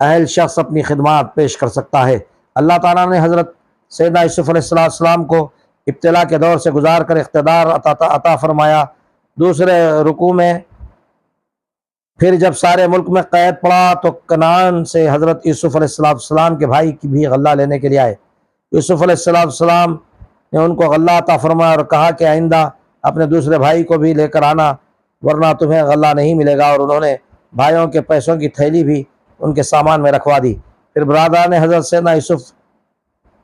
اہل شخص اپنی خدمات پیش کر سکتا ہے۔ اللہ تعالیٰ نے حضرت سیدنا یوسف علیہ السلام کو ابتلا کے دور سے گزار کر اقتدار عطا فرمایا۔ دوسرے رکوع میں پھر جب سارے ملک میں قید پڑا تو کنعان سے حضرت یوسف علیہ السلام کے بھائی کی بھی غلہ لینے کے لیے آئے۔ یوسف علیہ السلام نے ان کو غلہ عطا فرمایا اور کہا کہ آئندہ اپنے دوسرے بھائی کو بھی لے کر آنا ورنہ تمہیں غلہ نہیں ملے گا، اور انہوں نے بھائیوں کے پیسوں کی تھیلی بھی ان کے سامان میں رکھوا دی۔ پھر برادران نے حضرت سیدنا یوسف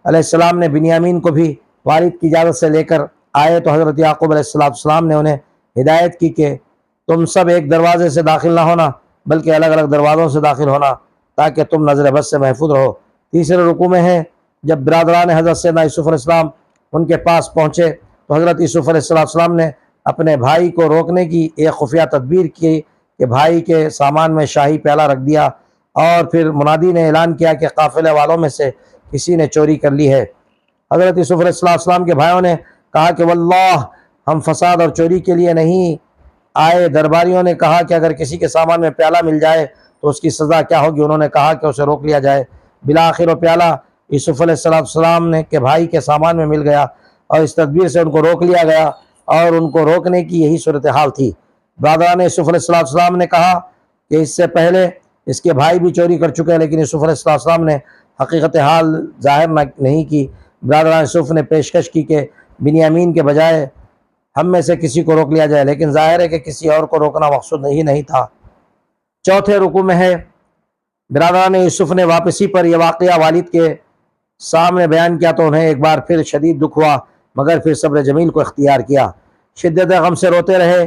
علیہ السلام نے بنیامین کو بھی والد کی اجازت سے لے کر آئے تو حضرت یعقوب علیہ السلام نے انہیں ہدایت کی کہ تم سب ایک دروازے سے داخل نہ ہونا بلکہ الگ الگ دروازوں سے داخل ہونا تاکہ تم نظر بد سے محفوظ رہو۔ تیسرے رکوع میں ہے جب برادران حضرت سیدنا یوسف علیہ السلام ان کے پاس پہنچے تو حضرت یوسف علیہ السلام نے اپنے بھائی کو روکنے کی ایک خفیہ تدبیر کی کہ بھائی کے سامان میں شاہی پیالہ رکھ دیا، اور پھر منادی نے اعلان کیا کہ قافلے والوں میں سے کسی نے چوری کر لی ہے۔ حضرت یوسف علیہ السلام کے بھائیوں نے کہا کہ واللہ ہم فساد اور چوری کے لیے نہیں آئے۔ درباریوں نے کہا کہ اگر کسی کے سامان میں پیالہ مل جائے تو اس کی سزا کیا ہوگی؟ انہوں نے کہا کہ اسے روک لیا جائے۔ بالآخر وہ پیالہ یوسف علیہ السلام کے بھائی کے سامان میں مل گیا اور اس تدبیر سے ان کو روک لیا گیا، اور ان کو روکنے کی یہی صورتحال تھی۔ برادران یوسف علیہ السلام نے کہا کہ اس سے پہلے اس کے بھائی بھی چوری کر چکے ہیں، لیکن یوسف علیہ السلام نے حقیقت حال ظاہر نہیں کی۔ برادران یوسف نے پیشکش کی کہ بنیامین کے بجائے ہم میں سے کسی کو روک لیا جائے، لیکن ظاہر ہے کہ کسی اور کو روکنا مقصود نہیں تھا۔ چوتھے رکوع میں ہے برادران یوسف نے واپسی پر یہ واقعہ والد کے سامنے بیان کیا تو انہیں ایک بار پھر شدید دکھ ہوا، مگر پھر صبر جمیل کو اختیار کیا۔ شدت غم سے روتے رہے۔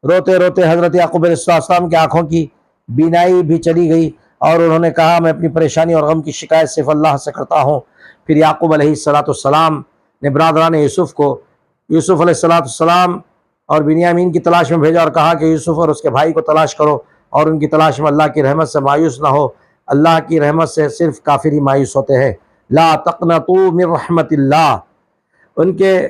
روتے روتے حضرت یعقوب علیہ السلام کی آنکھوں کی بینائی بھی چلی گئی اور انہوں نے کہا میں اپنی پریشانی اور غم کی شکایت صرف اللہ سے کرتا ہوں۔ پھر یعقوب علیہ السلام نے برادران یوسف کو یوسف علیہ السلام اور بنیامین کی تلاش میں بھیجا اور کہا کہ یوسف اور اس کے بھائی کو تلاش کرو اور ان کی تلاش میں اللہ کی رحمت سے مایوس نہ ہو۔ اللہ کی رحمت سے صرف کافر ہی مایوس ہوتے ہیں۔ لا تقنطوا من رحمت اللہ۔ ان کے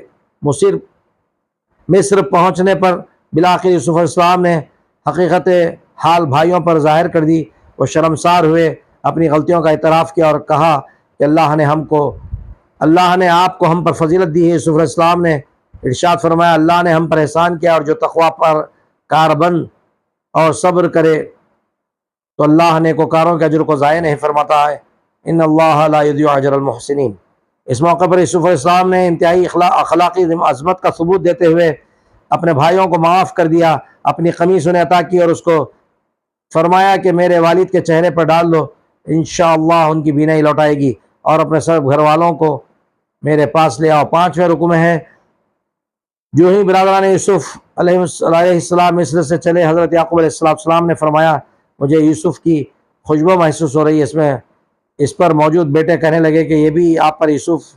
مصر پہنچنے پر بالآخر یوسف علیہ السلام نے حقیقت حال بھائیوں پر ظاہر کر دی۔ وہ شرمسار ہوئے، اپنی غلطیوں کا اعتراف کیا اور کہا کہ اللہ نے آپ کو ہم پر فضیلت دی ہے۔ یوسف علیہ السلام نے ارشاد فرمایا اللہ نے ہم پر احسان کیا، اور جو تقویٰ پر کاربند اور صبر کرے تو اللہ نیکوکاروں کے اجر کو ضائع نہیں فرماتا ہے۔ ان اللہ لا یضیع اجر المحسنین۔ اس موقع پر یوسف علیہ السلام نے انتہائی اخلاقی عظمت کا ثبوت دیتے ہوئے اپنے بھائیوں کو معاف کر دیا، اپنی قمیص انہیں عطا کی اور اس کو فرمایا کہ میرے والد کے چہرے پر ڈال دو، انشاءاللہ ان کی بینائی لوٹ آئے گی، اور اپنے سب گھر والوں کو میرے پاس لے آؤ۔ پانچویں رکوع میں ہے جو ہی برادران یوسف علیہ السلام مصر سے چلے، حضرت یعقوب علیہ السلام نے فرمایا مجھے یوسف کی خوشبو محسوس ہو رہی ہے۔ اس پر موجود بیٹے کہنے لگے کہ یہ بھی آپ پر یوسف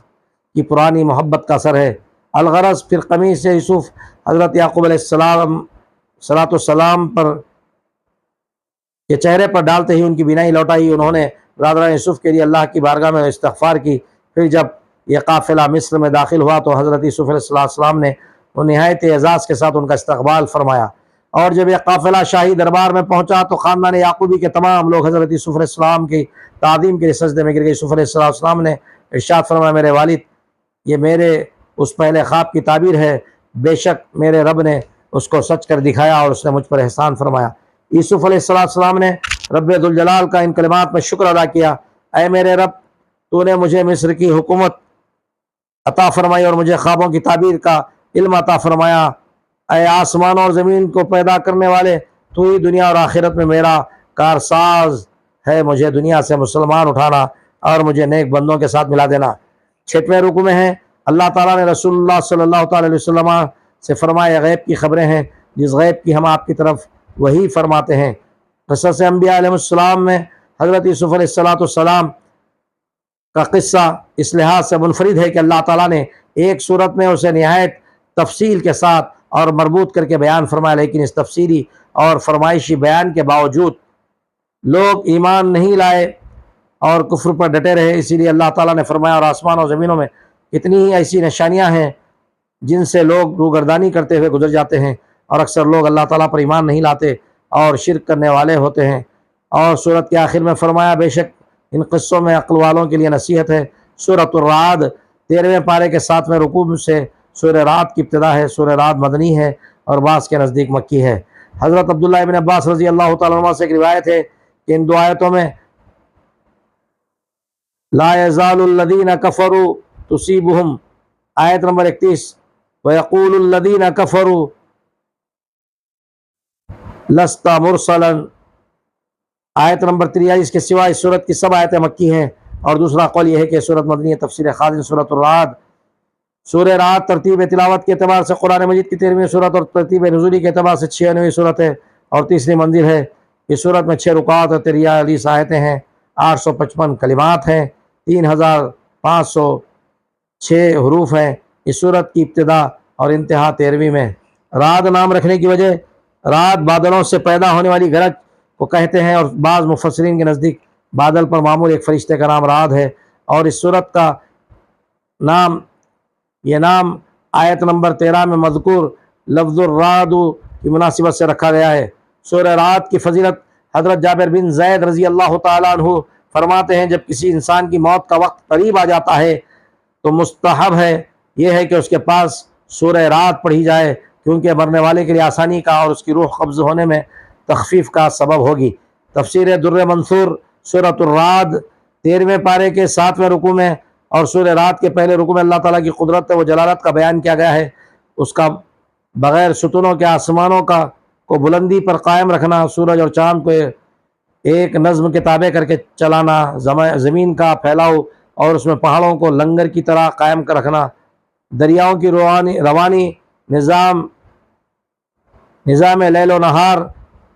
کی پرانی محبت کا اثر ہے۔ الغرض پھر قمیص سے یوسف حضرت یعقوب علیہ السلام پر کے چہرے پر ڈالتے ہی ان کی بینائی لوٹ آئی۔ انہوں نے برادران یوسف کے لیے اللہ کی بارگاہ میں استغفار کی۔ پھر جب یہ قافلہ مصر میں داخل ہوا تو حضرت یوسف علیہ السلام نے نہایت اعزاز کے ساتھ ان کا استقبال فرمایا، اور جب یہ قافلہ شاہی دربار میں پہنچا تو خاندان یعقوبی کے تمام لوگ حضرت یوسف علیہ السلام کی تعظیم کے لیے سجدے میں گر گئے۔ یوسف علیہ السلام نے ارشاد فرمایا میرے والد، یہ میرے اس پہلے خواب کی تعبیر ہے، بے شک میرے رب نے اس کو سچ کر دکھایا اور اس نے مجھ پر احسان فرمایا۔ یوسف علیہ السلام نے رب ذوالجلال کا ان کلمات میں شکر ادا کیا، اے میرے رب، تو نے مجھے مصر کی حکومت عطا فرمائی اور مجھے خوابوں کی تعبیر کا علم عطا فرمایا۔ اے آسمان اور زمین کو پیدا کرنے والے، تو ہی دنیا اور آخرت میں میرا کارساز ہے، مجھے دنیا سے مسلمان اٹھانا اور مجھے نیک بندوں کے ساتھ ملا دینا۔ چھٹویں رکوع میں ہے اللہ تعالیٰ نے رسول اللہ صلی اللہ تعالیٰ علیہ وسلم سے فرمایا غیب کی خبریں ہیں جس غیب کی ہم آپ کی طرف وہی فرماتے ہیں۔ قصص انبیاء علیہ السلام میں حضرت یوسف علیہ السلام کا قصہ اس لحاظ سے منفرد ہے کہ اللہ تعالیٰ نے ایک صورت میں اسے نہایت تفصیل کے ساتھ اور مربوط کر کے بیان فرمایا، لیکن اس تفصیلی اور فرمائشی بیان کے باوجود لوگ ایمان نہیں لائے اور کفر پر ڈٹے رہے۔ اسی لیے اللہ تعالیٰ نے فرمایا اور آسمان اور زمینوں میں اتنی ہی ایسی نشانیاں ہیں جن سے لوگ روگردانی کرتے ہوئے گزر جاتے ہیں، اور اکثر لوگ اللہ تعالیٰ پر ایمان نہیں لاتے اور شرک کرنے والے ہوتے ہیں۔ اور سورت کے آخر میں فرمایا بے شک ان قصوں میں عقل والوں کے لیے نصیحت ہے۔ سورۃ الرعد 13ویں پارے کے 7ویں رکوع سے سورہ رعد کی ابتدا ہے۔ سورہ رعد مدنی ہے اور بعض کے نزدیک مکی ہے۔ حضرت عبداللہ ابن عباس رضی اللہ تعالیٰ عنہ سے ایک روایت ہے کہ ان دو آیتوں میں لا یزال الذین کفروا تصیبہم آیت نمبر 31 ویقول الذین کفروا لست مرسلا آیت نمبر 43 کے سوا اس صورت کی سب آیتیں مکی ہیں، اور دوسرا قول یہ ہے کہ صورت مدنی ہے۔ تفسیر خازن سورۃ الرعد۔ سورہ رعد ترتیب تلاوت کے اعتبار سے قرآن مجید کی 13ویں صورت اور ترتیب نزولی کے اعتبار سے 96ویں صورت ہے اور تیسری منزل ہے۔ اس صورت میں 6 رکعات اور 43 آیتیں ہیں، 855 کلمات ہیں، 3506 حروف ہیں۔ اس صورت کی ابتدا اور انتہا 13ویں میں۔ رعد نام رکھنے کی وجہ رعد بادلوں سے پیدا ہونے والی گرج کو کہتے ہیں، اور بعض مفسرین کے نزدیک بادل پر معمول ایک فرشتے کا نام رعد ہے، اور اس صورت کا یہ نام آیت نمبر 13 میں مذکور لفظ الرعد کی مناسبت سے رکھا گیا ہے۔ سورہ رعد کی فضیلت حضرت جابر بن زید رضی اللہ تعالیٰ عنہ فرماتے ہیں جب کسی انسان کی موت کا وقت قریب آ جاتا ہے تو مستحب ہے یہ ہے کہ اس کے پاس سورہ رعد پڑھی جائے، کیونکہ مرنے والے کے لیے آسانی کا اور اس کی روح قبض ہونے میں تخفیف کا سبب ہوگی۔ تفسیر در منصور سورۃ الرعد 13ویں پارے کے 7ویں رکوع میں اور سورہ رعد کے پہلے رکوع میں اللہ تعالیٰ کی قدرت و جلالت کا بیان کیا گیا ہے۔ اس کا بغیر ستونوں کے آسمانوں کو بلندی پر قائم رکھنا، سورج اور چاند کو ایک نظم کے تابع کر کے چلانا، زمین کا پھیلاؤ اور اس میں پہاڑوں کو لنگر کی طرح قائم کر رکھنا، دریاؤں کی روانی نظام لیل و نہار،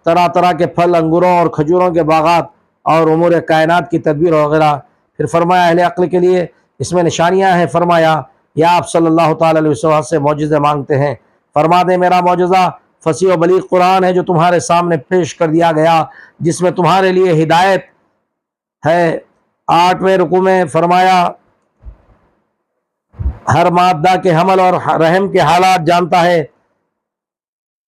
طرح طرح کے پھل، انگوروں اور کھجوروں کے باغات اور امور کائنات کی تدبیر وغیرہ۔ پھر فرمایا اہل عقل کے لیے اس میں نشانیاں ہیں۔ فرمایا یا آپ صلی اللہ تعالیٰ علیہ وسلم سے معجزے مانگتے ہیں، فرما دیں میرا معجزہ فصیح و بلیغ قرآن ہے جو تمہارے سامنے پیش کر دیا گیا، جس میں تمہارے لیے ہدایت ہے۔ 8ویں رکوع میں فرمایا ہر مادہ کے حمل اور رحم کے حالات جانتا ہے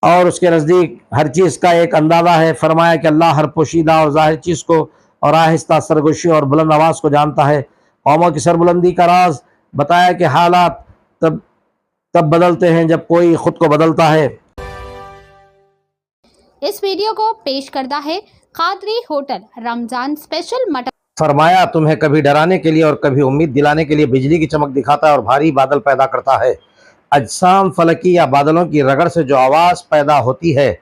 اور اس کے نزدیک ہر چیز کا ایک اندازہ ہے۔ فرمایا کہ اللہ ہر پوشیدہ اور ظاہر چیز کو اور آہستہ سرگوشی اور بلند آواز کو جانتا ہے۔ قوموں کی سربلندی کا راز بتایا کہ حالات تب بدلتے ہیں جب کوئی خود کو بدلتا ہے۔ اس ویڈیو کو پیش کردہ ہے قادری ہوٹل رمضان اسپیشل مٹن۔ فرمایا تمہیں کبھی ڈرانے کے لیے اور کبھی امید دلانے کے لیے بجلی کی چمک دکھاتا ہے اور بھاری بادل پیدا کرتا ہے۔ اجسام فلکی یا بادلوں کی رگڑ سے جو آواز پیدا ہوتی ہے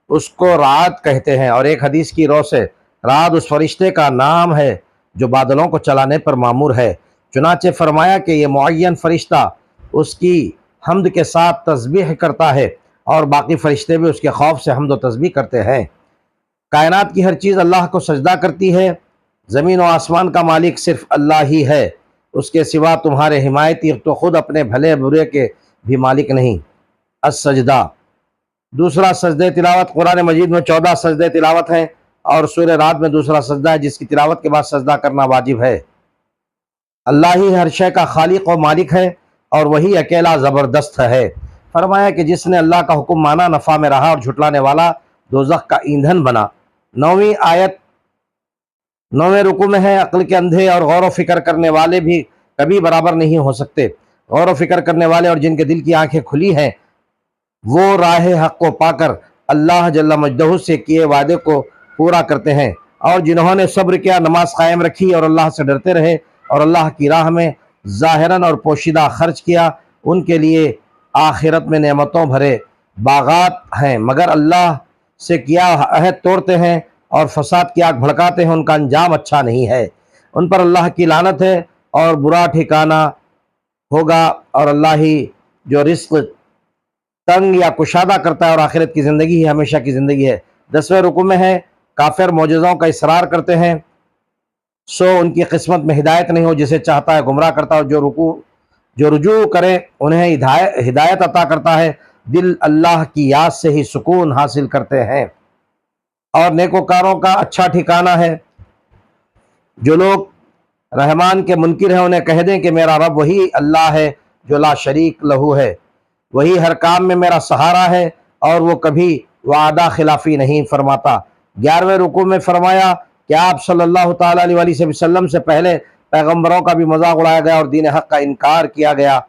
اس کو رعد کہتے ہیں، اور ایک حدیث کی رو سے رعد اس فرشتے کا نام ہے جو بادلوں کو چلانے پر مامور ہے۔ چنانچہ فرمایا کہ یہ معین فرشتہ اس کی حمد کے ساتھ تسبیح کرتا ہے اور باقی فرشتے بھی اس کے خوف سے حمد و تسبیح کرتے ہیں۔ کائنات کی ہر چیز اللہ کو سجدہ کرتی ہے۔ زمین و آسمان کا مالک صرف اللہ ہی ہے، اس کے سوا تمہارے حمایتی تو خود اپنے بھلے برے کے بھی مالک نہیں۔ السجدہ دوسرا سجدہ تلاوت۔ قرآن مجید میں 14 سجدہ تلاوت ہیں اور سورہ رعد میں دوسرا سجدہ ہے جس کی تلاوت کے بعد سجدہ کرنا واجب ہے۔ اللہ ہی ہر شے کا خالق و مالک ہے اور وہی اکیلا زبردست ہے۔ فرمایا کہ جس نے اللہ کا حکم مانا نفع میں رہا اور جھٹلانے والا دوزخ کا ایندھن بنا۔ 9ویں آیت 9ویں رکوع میں ہے۔ عقل کے اندھے اور غور و فکر کرنے والے بھی کبھی برابر نہیں ہو سکتے۔ غور و فکر کرنے والے اور جن کے دل کی آنکھیں کھلی ہیں وہ راہ حق کو پا کر اللہ جل مجدہ سے کیے وعدے کو پورا کرتے ہیں، اور جنہوں نے صبر کیا، نماز قائم رکھی اور اللہ سے ڈرتے رہے اور اللہ کی راہ میں ظاہراً اور پوشیدہ خرچ کیا، ان کے لیے آخرت میں نعمتوں بھرے باغات ہیں۔ مگر اللہ سے کیا عہد توڑتے ہیں اور فساد کی آگ بھڑکاتے ہیں، ان کا انجام اچھا نہیں ہے۔ ان پر اللہ کی لعنت ہے اور برا ٹھکانہ ہوگا، اور اللہ ہی جو رزق تنگ یا کشادہ کرتا ہے، اور آخرت کی زندگی ہی ہمیشہ کی زندگی ہے۔ 10ویں رکوع میں ہے کافر معجزوں کا اصرار کرتے ہیں سو ان کی قسمت میں ہدایت نہیں ہو، جسے چاہتا ہے گمراہ کرتا ہے، اور جو رجوع کرے انہیں ہدایت عطا کرتا ہے۔ دل اللہ کی یاد سے ہی سکون حاصل کرتے ہیں، اور نیکوکاروں کا اچھا ٹھکانہ ہے۔ جو لوگ رحمان کے منکر ہیں انہیں کہہ دیں کہ میرا رب وہی اللہ ہے جو لا شریک لہو ہے، وہی ہر کام میں میرا سہارا ہے اور وہ کبھی وعدہ خلافی نہیں فرماتا۔ 11ویں رکوع میں فرمایا کہ آپ صلی اللہ تعالیٰ علیہ وسلم سے پہلے پیغمبروں کا بھی مذاق اڑایا گیا اور دین حق کا انکار کیا گیا۔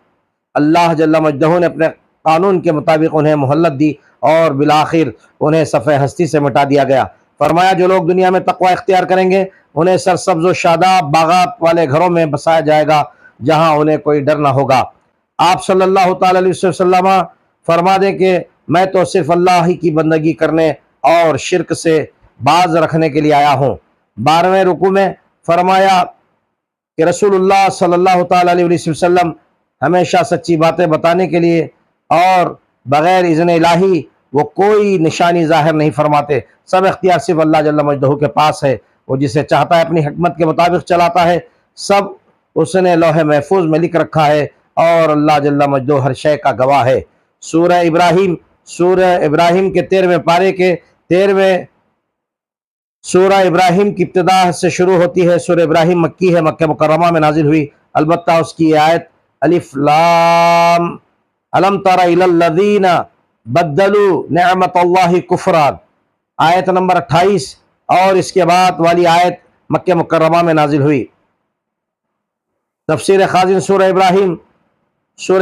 اللہ جل مجدہ نے اپنے قانون کے مطابق انہیں مہلت دی اور بالآخر انہیں صفحہ ہستی سے مٹا دیا گیا۔ فرمایا جو لوگ دنیا میں تقوی اختیار کریں گے انہیں سرسبز و شاداب باغات والے گھروں میں بسایا جائے گا جہاں انہیں کوئی ڈر نہ ہوگا۔ آپ صلی اللہ تعالیٰ علیہ وسلم فرما دیں کہ میں تو صرف اللہ ہی کی بندگی کرنے اور شرک سے باز رکھنے کے لیے آیا ہوں۔ 12ویں رکوع میں فرمایا کہ رسول اللہ صلی اللہ تعالیٰ علیہ وسلم ہمیشہ سچی باتیں بتانے کے لیے اور بغیر اذن الہی وہ کوئی نشانی ظاہر نہیں فرماتے۔ سب اختیار صرف اللہ جل مجدہ کے پاس ہے، وہ جسے چاہتا ہے اپنی حکمت کے مطابق چلاتا ہے۔ سب اس نے لوح محفوظ میں لکھ رکھا ہے اور اللہ جل مجدہ ہر شے کا گواہ ہے۔ سورہ ابراہیم کے 13ویں پارے کے 13ویں سورہ ابراہیم کی ابتدا سے شروع ہوتی ہے۔ سورہ ابراہیم مکی ہے، مکہ مکرمہ میں نازل ہوئی، البتہ اس کی آیت الف لام الم تر الی الذین بدلوا نعمت اللہ کفرا، آیت نمبر 28 اور اس کے بعد والی آیت مکہ مکرمہ میں نازل ہوئی۔ تفسیر خازن سورہ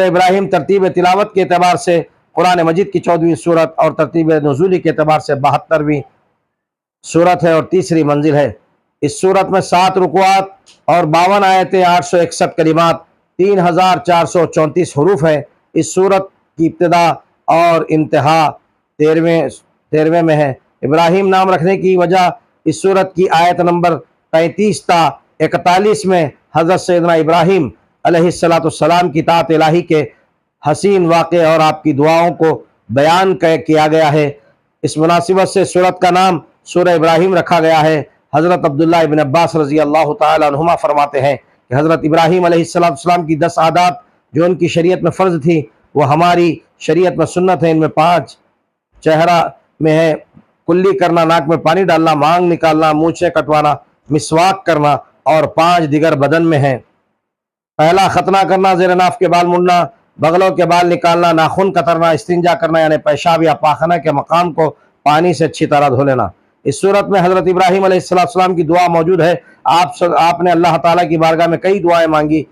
ابراہیم ترتیب تلاوت کے اعتبار سے قرآن مجید کی 14ویں سورت اور ترتیب نزولی کے اعتبار سے 72ویں سورت ہے اور تیسری منزل ہے۔ اس سورت میں 7 رکوعات اور 52 آیتیں، 861 کلمات، 3434 حروف ہیں۔ اس سورت کی ابتدا اور انتہا 13ویں میں ہے۔ ابراہیم نام رکھنے کی وجہ اس سورت کی آیت نمبر 35 تا 41 میں حضرت سیدنا ابراہیم علیہ السلام کی طاعت الہی کے حسین واقعے اور آپ کی دعاؤں کو بیان کیا گیا ہے۔ اس مناسبت سے سورت کا نام سورہ ابراہیم رکھا گیا ہے۔ حضرت عبداللہ ابن عباس رضی اللہ تعالی عنہما فرماتے ہیں کہ حضرت ابراہیم علیہ السلام کی 10 عادات جو ان کی شریعت میں فرض تھی وہ ہماری شریعت میں سنت ہے۔ ان میں 5 چہرہ میں ہے، کلی کرنا، ناک میں پانی ڈالنا، مانگ نکالنا، مونچھیں کٹوانا، مسواک کرنا، اور 5 دیگر بدن میں ہیں۔ پہلا ختنہ کرنا، زیر ناف کے بال مڑنا، بغلوں کے بال نکالنا، ناخن کترنا، استنجا کرنا یعنی پیشاب یا پاخانہ کے مقام کو پانی سے اچھی طرح دھو لینا۔ اس صورت میں حضرت ابراہیم علیہ السلام کی دعا موجود ہے۔ آپ نے اللہ تعالیٰ کی بارگاہ میں کئی دعائیں مانگی،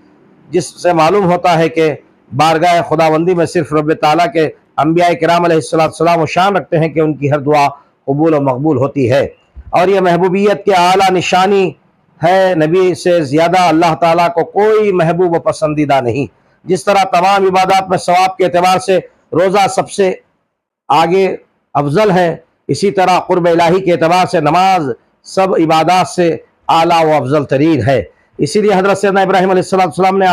جس سے معلوم ہوتا ہے کہ بارگاہ خداوندی میں صرف رب تعالیٰ کے انبیاء کرام علیہ السلام و شان رکھتے ہیں کہ ان کی ہر دعا قبول و مقبول ہوتی ہے، اور یہ محبوبیت کے اعلیٰ نشانی ہے۔ نبی سے زیادہ اللہ تعالیٰ کو کوئی محبوب و پسندیدہ نہیں۔ جس طرح تمام عبادات میں ثواب کے اعتبار سے روزہ سب سے آگے افضل ہے، اسی طرح قرب الہی کے اعتبار سے نماز سب عبادات سے اعلیٰ و افضل ترین ہے۔ اسی لیے حضرت سیدنا ابراہیم علیہ السلام نے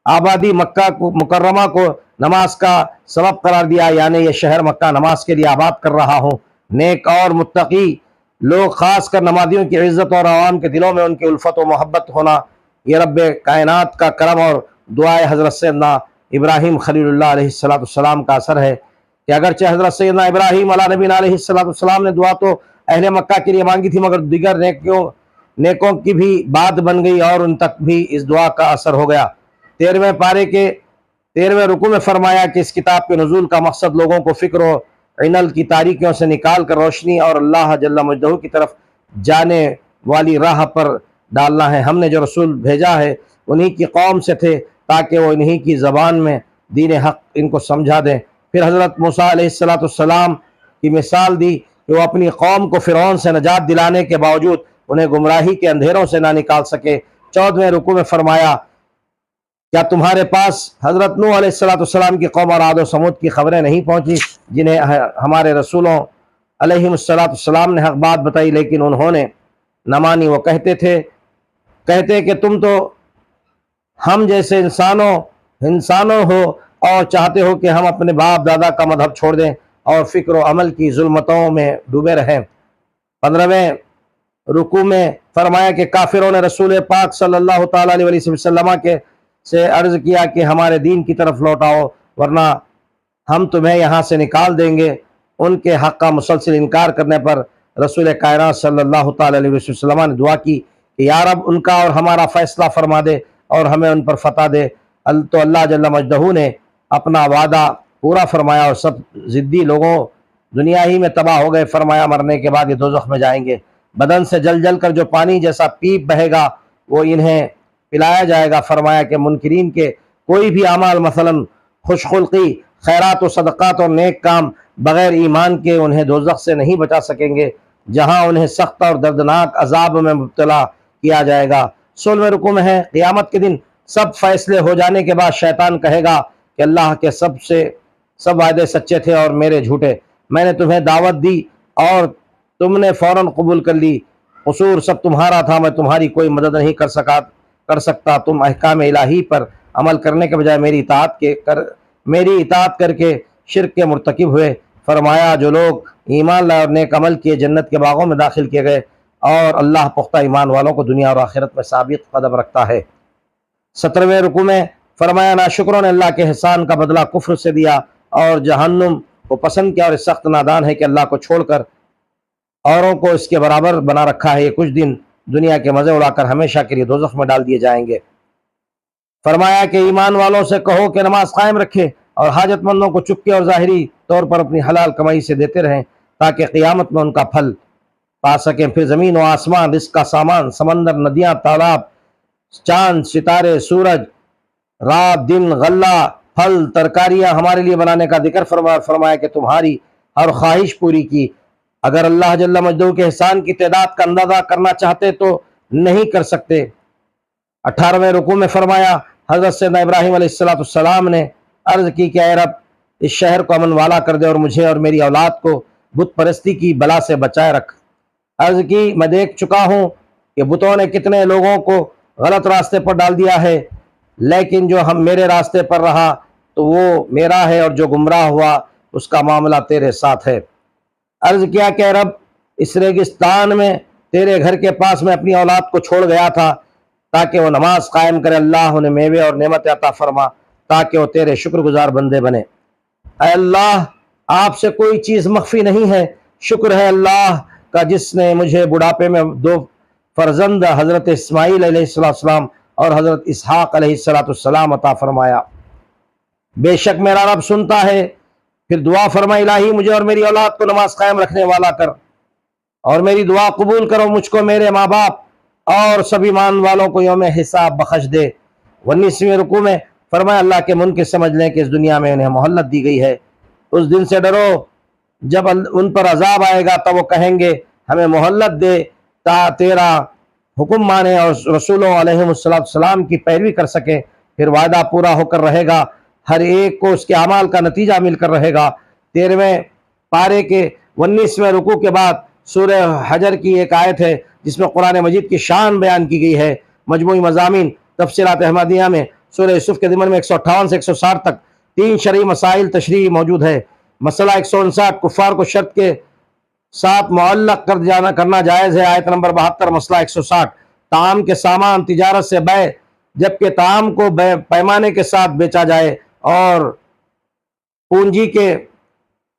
آبادی مکہ مکرمہ کو نماز کا سبب قرار دیا، یعنی یہ شہر مکہ نماز کے لیے آباد کر رہا ہوں۔ نیک اور متقی لوگ، خاص کر نمازیوں کی عزت اور عوام کے دلوں میں ان کی الفت و محبت ہونا، یہ رب کائنات کا کرم اور دعائے حضرت سیدنا ابراہیم خلیل اللہ علیہ السلام کا اثر ہے کہ اگرچہ حضرت سیدنا ابراہیم علیہ نبینا علیہ السلام نے دعا تو اہل مکہ کے لیے مانگی تھی، مگر دیگر نیکوں کی بھی بات بن گئی اور ان تک بھی اس دعا کا اثر ہو گیا۔ 13ویں پارے کے 13ویں رکوع میں فرمایا کہ اس کتاب کے نزول کا مقصد لوگوں کو فکر و عنل کی تاریکیوں سے نکال کر روشنی اور اللہ جل مجدہ کی طرف جانے والی راہ پر ڈالنا ہے۔ ہم نے جو رسول بھیجا ہے انہی کی قوم سے تھے تاکہ وہ انہی کی زبان میں دین حق ان کو سمجھا دیں۔ پھر حضرت موسیٰ علیہ السلام کی مثال دی کہ وہ اپنی قوم کو فرعون سے نجات دلانے کے باوجود انہیں گمراہی کے اندھیروں سے نہ نکال سکے۔ 14ویں رکوع میں فرمایا کیا تمہارے پاس حضرت نوح علیہ السلام کی قوم اور عاد و سمود کی خبریں نہیں پہنچی جنہیں ہمارے رسولوں علیہ السلام نے حق بات بتائی لیکن انہوں نے نہ مانی۔ وہ کہتے کہ تم تو ہم جیسے انسانوں ہو اور چاہتے ہو کہ ہم اپنے باپ دادا کا مذہب چھوڑ دیں اور فکر و عمل کی ظلمتوں میں ڈوبے رہیں۔ 15ویں رکوع میں فرمایا کہ کافروں نے رسول پاک صلی اللہ تعالیٰ علیہ وسلم سے عرض کیا کہ ہمارے دین کی طرف لوٹاؤ ورنہ ہم تمہیں یہاں سے نکال دیں گے۔ ان کے حق کا مسلسل انکار کرنے پر رسول کائنات صلی اللہ تعالیٰ علیہ وسلم نے دعا کی کہ یا رب ان کا اور ہمارا فیصلہ فرما دے اور ہمیں ان پر فتح دے۔ تو اللہ جل مجدہ نے اپنا وعدہ پورا فرمایا اور سب ضدی لوگوں دنیا ہی میں تباہ ہو گئے۔ فرمایا مرنے کے بعد یہ دوزخ میں جائیں گے، بدن سے جل جل کر جو پانی جیسا پیپ بہے گا وہ انہیں پلایا جائے گا۔ فرمایا کہ منکرین کے کوئی بھی اعمال مثلا خوش خلقی، خیرات و صدقات اور نیک کام بغیر ایمان کے انہیں دوزخ سے نہیں بچا سکیں گے، جہاں انہیں سخت اور دردناک عذاب میں مبتلا کیا جائے گا۔ 16ویں رکوع میں ہے قیامت کے دن سب فیصلے ہو جانے کے بعد شیطان کہے گا کہ اللہ کے سب وعدے سچے تھے اور میرے جھوٹے، میں نے تمہیں دعوت دی اور تم نے فوراً قبول کر لی، قصور سب تمہارا تھا، میں تمہاری کوئی مدد نہیں کر سکتا، تم احکام الہی پر عمل کرنے کے بجائے میری اطاعت کر کے شرک کے مرتکب ہوئے۔ فرمایا جو لوگ ایمان لائے اور نیک عمل کیے جنت کے باغوں میں داخل کیے گئے، اور اللہ پختہ ایمان والوں کو دنیا اور آخرت میں ثابت قدم رکھتا ہے۔ 17ویں رکوع میں فرمایا ناشکروں نے اللہ کے احسان کا بدلہ کفر سے دیا اور جہنم کو پسند کیا، اور اس سخت نادان ہے کہ اللہ کو چھوڑ کر اوروں کو اس کے برابر بنا رکھا ہے، یہ کچھ دن دنیا کے مزے اڑا کر ہمیشہ کے لیے دوزخ میں ڈال دیے جائیں گے۔ فرمایا کہ ایمان والوں سے کہو کہ نماز قائم رکھے اور حاجت مندوں کو چپکے اور ظاہری طور پر اپنی حلال کمائی سے دیتے رہیں تاکہ قیامت میں ان کا پھل پا سکیں۔ پھر زمین و آسمان، رزق کا سامان، سمندر، ندیاں، تالاب، چاند، ستارے، سورج، رات، دن، غلہ، پھل، ترکاریاں ہمارے لیے بنانے کا ذکر فرمایا کہ تمہاری ہر خواہش پوری کی۔ اگر اللہ جل مجدہ کے احسان کی تعداد کا اندازہ کرنا چاہتے تو نہیں کر سکتے۔ 18ویں رکوع میں فرمایا حضرت سیدنا ابراہیم علیہ السلام نے عرض کی کہ اے رب اس شہر کو امن والا کر دے اور مجھے اور میری اولاد کو بت پرستی کی بلا سے بچائے رکھ۔ عرض کی میں دیکھ چکا ہوں کہ بتوں نے کتنے لوگوں کو غلط راستے پر ڈال دیا ہے، لیکن جو میرے راستے پر رہا تو وہ میرا ہے، اور جو گمراہ ہوا اس کا معاملہ تیرے ساتھ ہے۔ عرض کیا کہ اے رب اس ریگستان میں تیرے گھر کے پاس میں اپنی اولاد کو چھوڑ گیا تھا تاکہ وہ نماز قائم کرے، اللہ انہیں میوے اور نعمت عطا فرما تاکہ وہ تیرے شکر گزار بندے بنے۔ اے اللہ آپ سے کوئی چیز مخفی نہیں ہے، شکر ہے اللہ کا جس نے مجھے بڑھاپے میں 2 فرزند حضرت اسماعیل علیہ السلام اور حضرت اسحاق علیہ السلام عطا فرمایا۔ بے شک میرا رب سنتا ہے۔ پھر دعا فرما الہی مجھے اور میری اولاد کو نماز قائم رکھنے والا کر، اور میری دعا قبول کرو، مجھ کو، میرے ماں باپ اور سب ایمان والوں کو یوم حساب بخش دے۔ 19ویں رکوع میں فرمایا اللہ کے منکر سمجھ لیں کہ اس دنیا میں انہیں مہلت دی گئی ہے، اس دن سے ڈرو جب ان پر عذاب آئے گا تب وہ کہیں گے ہمیں مہلت دے تا تیرا حکم مانے اور رسولوں علیہ السلام کی پیروی کر سکیں۔ پھر وعدہ پورا ہو کر رہے گا، ہر ایک کو اس کے اعمال کا نتیجہ مل کر رہے گا۔ 13ویں پارے کے 19ویں رکوع کے بعد سورہ حجر کی ایک آیت ہے جس میں قرآن مجید کی شان بیان کی گئی ہے۔ مجموعی مضامین تفسیرات احمدیہ میں سورہ یوسف کے ضمن میں 158 سے 160 تک 3 شرعی مسائل تشریحی موجود ہے۔ مسئلہ 159 کفار کو شرط کے ساتھ معلق کرنا جائز ہے، آیت نمبر 72۔ مسئلہ 160 طعام کے سامان تجارت سے بے، جبکہ طعام کو پیمانے کے ساتھ بیچا جائے اور پونجی کے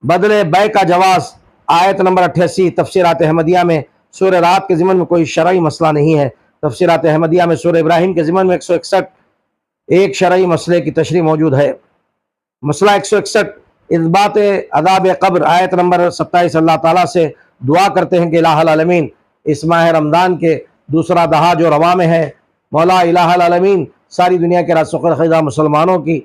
بدلے بے کا جواز، آیت نمبر 88۔ تفسیرات احمدیہ میں سورہ رات کے ضمن میں کوئی شرعی مسئلہ نہیں ہے۔ تفسیرات احمدیہ میں سورہ ابراہیم کے ضمن میں 161 ایک شرعی مسئلے کی تشریح موجود ہے۔ مسئلہ 161 اثبات عذاب قبر، آیت نمبر 27۔ اللہ تعالیٰ سے دعا کرتے ہیں کہ الہ العالمین اس ماہ رمضان کے دوسرا دہا جو رواں میں ہے، مولا الہ العالمین ساری دنیا کے راسخ خیزہ مسلمانوں کی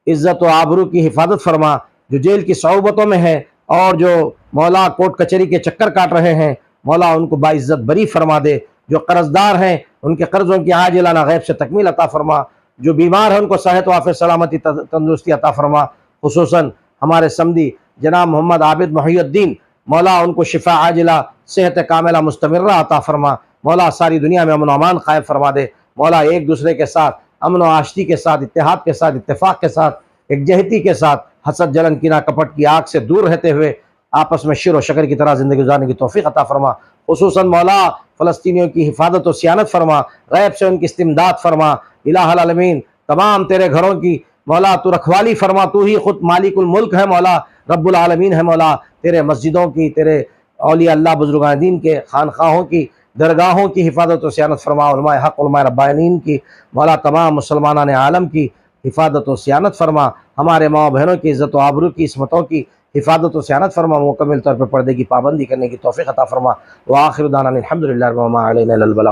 عزت و آبرو کی حفاظت فرما، جو جیل کی صعوبتوں میں ہے اور جو مولا کورٹ کچہری کے چکر کاٹ رہے ہیں، مولا ان کو باعزت بری فرما دے، جو قرض دار ہیں ان کے قرضوں کی عاجلانہ غیب سے تکمیل عطا فرما، جو بیمار ہیں ان کو صحت و عافیت سلامتی تندرستی عطا فرما، خصوصاً ہمارے سمدی جناب محمد عابد محی الدین، مولا ان کو شفا عاجلہ صحت کاملہ مستمرہ عطا فرما، مولا ساری دنیا میں امن و امان قائم فرما دے، مولا ایک دوسرے کے ساتھ امن و آشتی کے ساتھ، اتحاد کے ساتھ، اتفاق کے ساتھ، یکجہتی کے ساتھ، حسد جلن کینہ کپٹ کی آگ سے دور رہتے ہوئے آپس میں شر و شکر کی طرح زندگی گزارنے کی توفیق عطا فرما، خصوصاً مولا فلسطینیوں کی حفاظت و صیانت فرما، غیب سے ان کی استمداد فرما، الہ العالمین تمام تیرے گھروں کی مولا تو رکھوالی فرما، تو ہی خود مالک الملک ہے مولا، رب العالمین ہے مولا، تیرے مسجدوں کی، تیرے اولیاء اللہ بزرگان دین کے خانقاہوں کی، درگاہوں کی حفاظت و صیانت فرما، علماء حق، علماء ربانیین کی مولا، تمام مسلمانان عالم کی حفاظت و صیانت فرما، ہمارے ماں بہنوں کی عزت و آبرو کی عصمتوں کی حفاظت و صیانت فرما، مکمل طور پر پردے کی پابندی کرنے کی توفیق عطا فرما۔ وآخر دعوانا الحمدللہ وما علینا الا البلاغ۔